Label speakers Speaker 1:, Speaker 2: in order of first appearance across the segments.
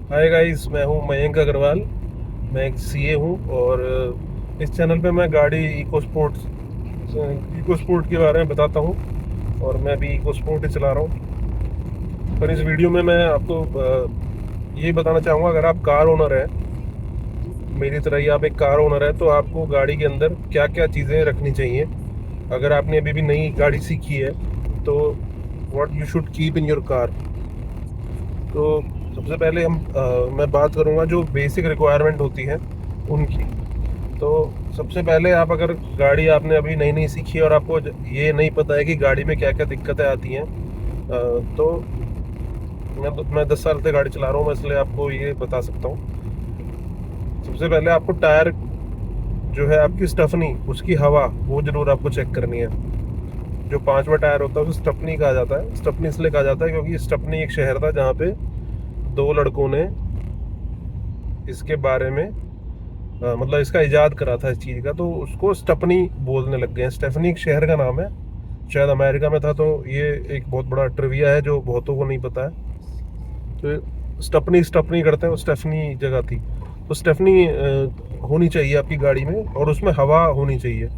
Speaker 1: Hi guys, मैं हूं मयंक अग्रवाल। मैं एक सीए हूं और इस चैनल पे मैं गाड़ी इको स्पोर्ट के बारे में बताता हूं। और मैं भी इको स्पोर्ट ही चला रहा हूं। पर इस वीडियो में मैं आपको ये बताना चाहूँगा, अगर आप कार ओनर हैं, मेरी तरह ही आप एक कार ओनर है, तो आपको गाड़ी के अंदर क्या क्या चीज़ें रखनी चाहिए। अगर आपने अभी भी नई गाड़ी सीखी है तो what you should keep in your car. तो सबसे पहले मैं बात करूंगा जो बेसिक रिक्वायरमेंट होती है उनकी। तो सबसे पहले आप, अगर गाड़ी आपने अभी नई नई सीखी है और आपको ये नहीं पता है कि गाड़ी में क्या क्या दिक्कतें आती हैं, तो मैं 10 साल से गाड़ी चला रहा हूँ, मैं इसलिए आपको ये बता सकता हूँ। सबसे पहले आपको टायर जो है, आपकी स्टफनी, उसकी हवा, वो जरूर आपको चेक करनी है। जो पांचवा टायर होता है उसे स्टपनी कहा जाता है। स्टपनी इसलिए कहा जाता है क्योंकि स्टपनी एक शहर था जहाँ पे दो लड़कों ने इसके बारे में मतलब इसका इजाद करा था इस चीज़ का, तो उसको स्टपनी बोलने लग गए हैं। स्टेफनी एक शहर का नाम है, शायद अमेरिका में था। तो ये एक बहुत बड़ा ट्रिविया है जो बहुतों को नहीं पता है। तो स्टपनी स्टपनी करते हैं, वो स्टेफनी जगह थी। तो स्टेफनी होनी चाहिए आपकी गाड़ी में, और उसमें हवा होनी चाहिए।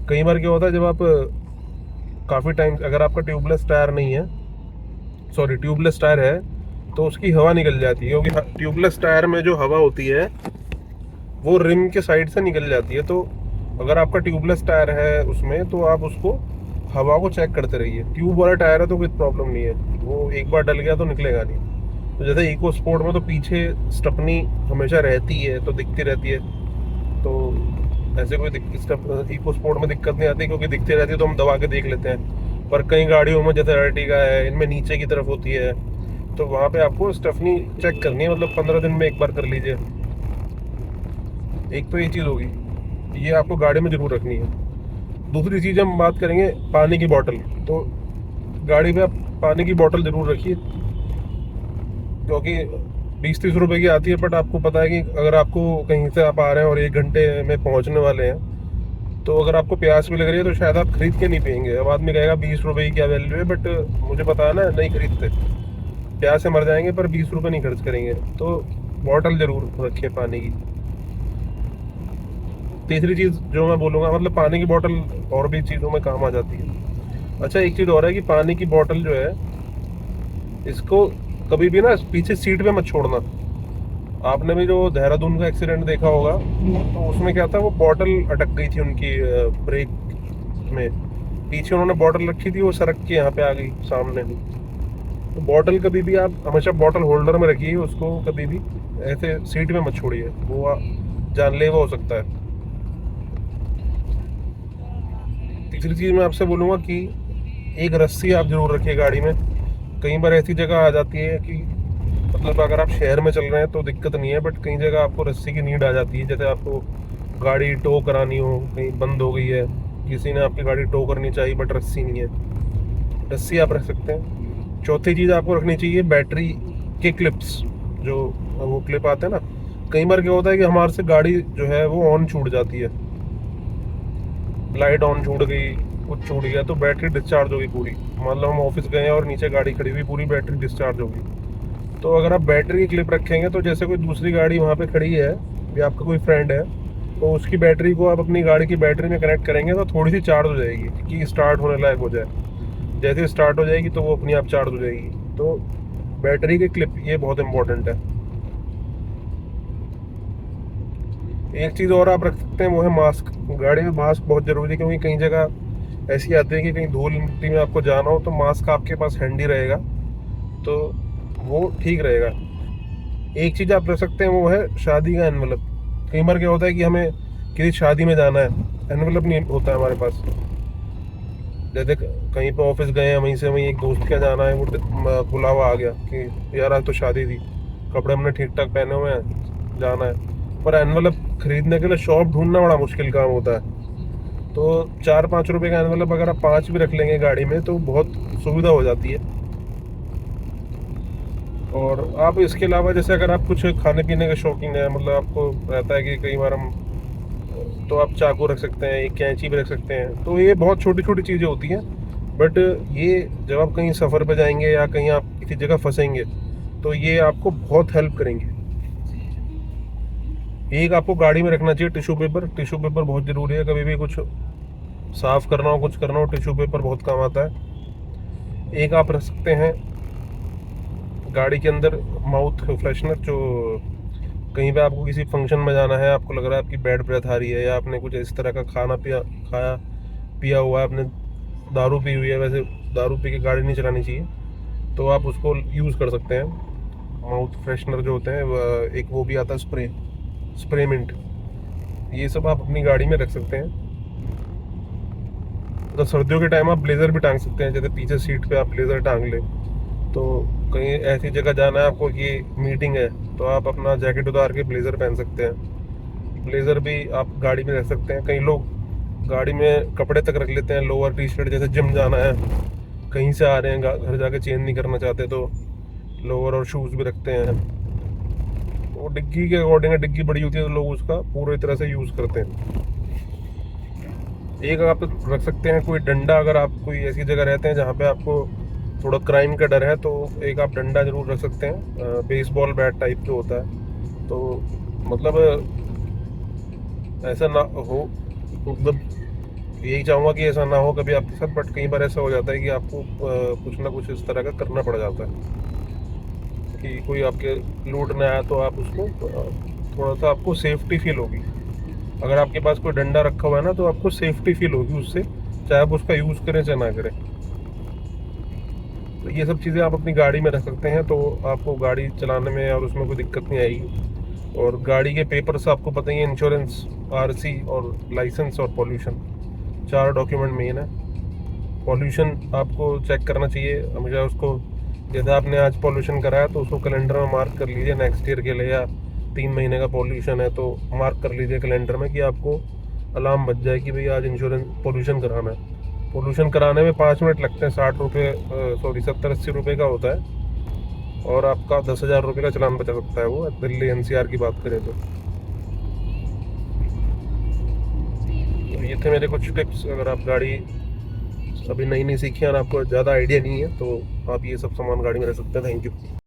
Speaker 1: कई बार क्या होता है, जब आप काफ़ी टाइम, अगर आपका ट्यूबलेस टायर नहीं है, सॉरी ट्यूबलेस टायर है, तो उसकी हवा निकल जाती है, क्योंकि ट्यूबलेस टायर में जो हवा होती है वो रिम के साइड से निकल जाती है। तो अगर आपका ट्यूबलेस टायर है उसमें, तो आप उसको हवा को चेक करते रहिए। ट्यूब वाला टायर है तो कोई प्रॉब्लम नहीं है, वो एक बार डल गया तो निकलेगा नहीं। तो जैसे इको स्पोर्ट में तो पीछे स्टपनी हमेशा रहती है, तो दिखती रहती है। तो ऐसे कोई इको स्पोर्ट में दिक्कत नहीं आती, क्योंकि दिखती रहती है तो हम दबा के देख लेते हैं। पर कई गाड़ियों में, जैसे अर्टिगा है, इनमें नीचे की तरफ होती है, तो वहाँ पे आपको स्टफनी चेक करनी है, मतलब 15 दिन में एक बार कर लीजिए। एक तो ये चीज़ होगी, ये आपको गाड़ी में जरूर रखनी है। दूसरी चीज़ हम बात करेंगे पानी की बोतल। तो गाड़ी में आप पानी की बोतल जरूर रखिए, क्योंकि 20-30 रुपए की आती है, बट आपको पता है कि अगर आपको कहीं से आप आ रहे हैं और 1 घंटे में पहुंचने वाले हैं, तो अगर आपको प्यास भी लग रही है तो शायद आप खरीद के नहीं पियेंगे। अब आदमी कहेगा 20 रुपए की क्या वैल्यू है, बट मुझे पता है ना, नहीं खरीदते। प्यास से मर जाएंगे पर 20 रुपए नहीं खर्च करेंगे। तो बॉटल जरूर रखिए पानी की। तीसरी चीज़ जो मैं बोलूँगा, मतलब पानी की बोतल और भी चीज़ों में काम आ जाती है। अच्छा, एक चीज़ और है कि पानी की बोतल जो है, इसको कभी भी ना पीछे सीट पे मत छोड़ना। आपने भी जो देहरादून का एक्सीडेंट देखा होगा, तो उसमें क्या था, वो बॉटल अटक गई थी उनकी ब्रेक में। पीछे उन्होंने बॉटल रखी थी, वो सड़क के यहाँ पे आ गई सामने भी। तो बॉटल कभी भी आप हमेशा बॉटल होल्डर में रखिए, उसको कभी भी ऐसे सीट में मत छोड़िए, वो जानलेवा हो सकता है। तीसरी चीज़ मैं आपसे बोलूँगा कि एक रस्सी आप जरूर रखिए गाड़ी में। कई बार ऐसी जगह आ जाती है कि, मतलब अगर आप शहर में चल रहे हैं तो दिक्कत नहीं है, बट कई जगह आपको रस्सी की नीड आ जाती है। जैसे आपको गाड़ी टो करानी हो, कहीं बंद हो गई है, किसी ने आपकी गाड़ी टो करनी चाहिए बट रस्सी नहीं है, रस्सी आप रख सकते हैं। चौथी चीज़ आपको रखनी चाहिए बैटरी के क्लिप्स। जो वो क्लिप आते हैं ना, कई बार क्या होता है कि हमारे से गाड़ी जो है वो ऑन छूट जाती है, लाइट ऑन छूट गई, कुछ छूट गया, तो बैटरी डिस्चार्ज होगी पूरी। मतलब हम ऑफिस गए और नीचे गाड़ी खड़ी हुई, पूरी बैटरी डिस्चार्ज होगी। तो अगर आप बैटरी की क्लिप रखेंगे, तो जैसे कोई दूसरी गाड़ी वहाँ पे खड़ी है या आपका कोई फ्रेंड है, तो उसकी बैटरी को आप अपनी गाड़ी की बैटरी में कनेक्ट करेंगे तो थोड़ी सी चार्ज हो जाएगी, कि स्टार्ट होने लायक हो जाए। जैसे स्टार्ट हो जाएगी तो वो अपनी आप चार्ज हो जाएगी। तो बैटरी की क्लिप ये बहुत इंपॉर्टेंट है। एक चीज़ और आप रख सकते हैं, वो है मास्क। गाड़ी में मास्क बहुत ज़रूरी है, क्योंकि कई जगह ऐसी आती है कि कहीं धूल मिट्टी में आपको जाना हो, तो मास्क आपके पास हैंडी रहेगा, तो वो ठीक रहेगा। एक चीज़ आप रख सकते हैं, वो है शादी का एनवलप। कई बार क्या होता है कि हमें किसी शादी में जाना है, एनवलप नहीं होता है हमारे पास। जैसे कहीं पे ऑफिस गए हैं, वहीं से वहीं एक दोस्त के यहाँ जाना है, वो बुलावा आ गया कि यार आज तो शादी थी, कपड़े हमने ठीक ठाक पहने हुए हैं, जाना है। पर एनवलप खरीदने के लिए शॉप ढूंढना बड़ा मुश्किल काम होता है। तो 4-5 रुपए का एनवलप अगर आप 5 भी रख लेंगे गाड़ी में, तो बहुत सुविधा हो जाती है। और आप इसके अलावा, जैसे अगर आप कुछ खाने पीने के शौकीन है, मतलब आपको रहता है कि कई बार हम, तो आप चाकू रख सकते हैं, एक कैंची भी रख सकते हैं। तो ये बहुत छोटी छोटी चीज़ें होती हैं, बट ये जब आप कहीं सफ़र पे जाएंगे या कहीं आप किसी जगह फंसेंगे, तो ये आपको बहुत हेल्प करेंगे। एक आपको गाड़ी में रखना चाहिए टिश्यू पेपर। टिश्यू पेपर बहुत ज़रूरी है, कभी भी कुछ साफ़ करना हो, कुछ करना हो, टिश्यू पेपर बहुत काम आता है। एक आप रख सकते हैं गाड़ी के अंदर माउथ फ्रेशनर, जो कहीं पे आपको किसी फंक्शन में जाना है, आपको लग रहा है आपकी बैड ब्रेथ आ रही है, या आपने कुछ इस तरह का खाया पिया हुआ है, आपने दारू पी हुई है, वैसे दारू पी के गाड़ी नहीं चलानी चाहिए, तो आप उसको यूज़ कर सकते हैं। माउथ फ्रेशनर जो होते हैं एक वो भी आता है स्प्रे मिंट, ये सब आप अपनी गाड़ी में रख सकते हैं। तो सर्दियों के टाइम आप ब्लेज़र भी टांग सकते हैं, जैसे पीछे सीट पे आप ब्लेज़र टांग लें। तो कहीं ऐसी जगह जाना है आपको कि मीटिंग है, तो आप अपना जैकेट उतार के ब्लेज़र पहन सकते हैं। ब्लेज़र भी आप गाड़ी में रख सकते हैं। कई लोग गाड़ी में कपड़े तक रख लेते हैं, लोअर टी शर्ट, जैसे जिम जाना है, कहीं से आ रहे हैं, घर जाके चेंज नहीं करना चाहते, तो लोअर और शूज़ भी रखते हैं। वो डिग्गी के अकॉर्डिंग है, डिग्गी बड़ी होती है तो लोग उसका पूरी तरह से यूज़ करते हैं। एक आप रख सकते हैं कोई डंडा, अगर आप कोई ऐसी जगह रहते हैं जहाँ पे आपको थोड़ा क्राइम का डर है, तो एक आप डंडा जरूर रख सकते हैं, बेसबॉल बैट टाइप जो होता है। तो मतलब ऐसा ना हो, मतलब यही चाहूँगा कि ऐसा ना हो कभी आपके साथ, बट कई बार ऐसा हो जाता है कि आपको कुछ ना कुछ इस तरह का करना पड़ जाता है कि कोई आपके लूट ना आया, तो आप उसको थोड़ा सा आपको सेफ्टी फील होगी। अगर आपके पास कोई डंडा रखा हुआ है ना, तो आपको सेफ्टी फील होगी उससे, चाहे आप उसका यूज़ करें चाहे ना करें। तो ये सब चीज़ें आप अपनी गाड़ी में रख सकते हैं, तो आपको गाड़ी चलाने में और उसमें कोई दिक्कत नहीं आएगी। और गाड़ी के पेपर्स आपको पता ही है, इंश्योरेंस, आरसी और लाइसेंस और पॉल्यूशन, 4 डॉक्यूमेंट मेन है। पॉल्यूशन आपको चेक करना चाहिए हमेशा उसको, जैसे आपने आज पॉल्यूशन कराया तो उसको कैलेंडर में मार्क कर लीजिए नेक्स्ट ईयर के लिए, या 3 महीने का पॉल्यूशन है तो मार्क कर लीजिए कैलेंडर में, कि आपको अलार्म बज जाए कि भाई आज इंश्योरेंस पॉल्यूशन कराना है। पॉल्यूशन कराने में 5 मिनट लगते हैं, 60 रुपये, सॉरी 70-80 रुपये का होता है, और आपका 10,000 रुपये का चालान बचा सकता है वो, दिल्ली एनसीआर की बात करें तो। ये थे मेरे कुछ टिप्स। अगर आप गाड़ी अभी नई नई सीखी और आपको ज़्यादा आइडिया नहीं है, तो आप ये सब सामान गाड़ी में रख सकते हैं। Thank you.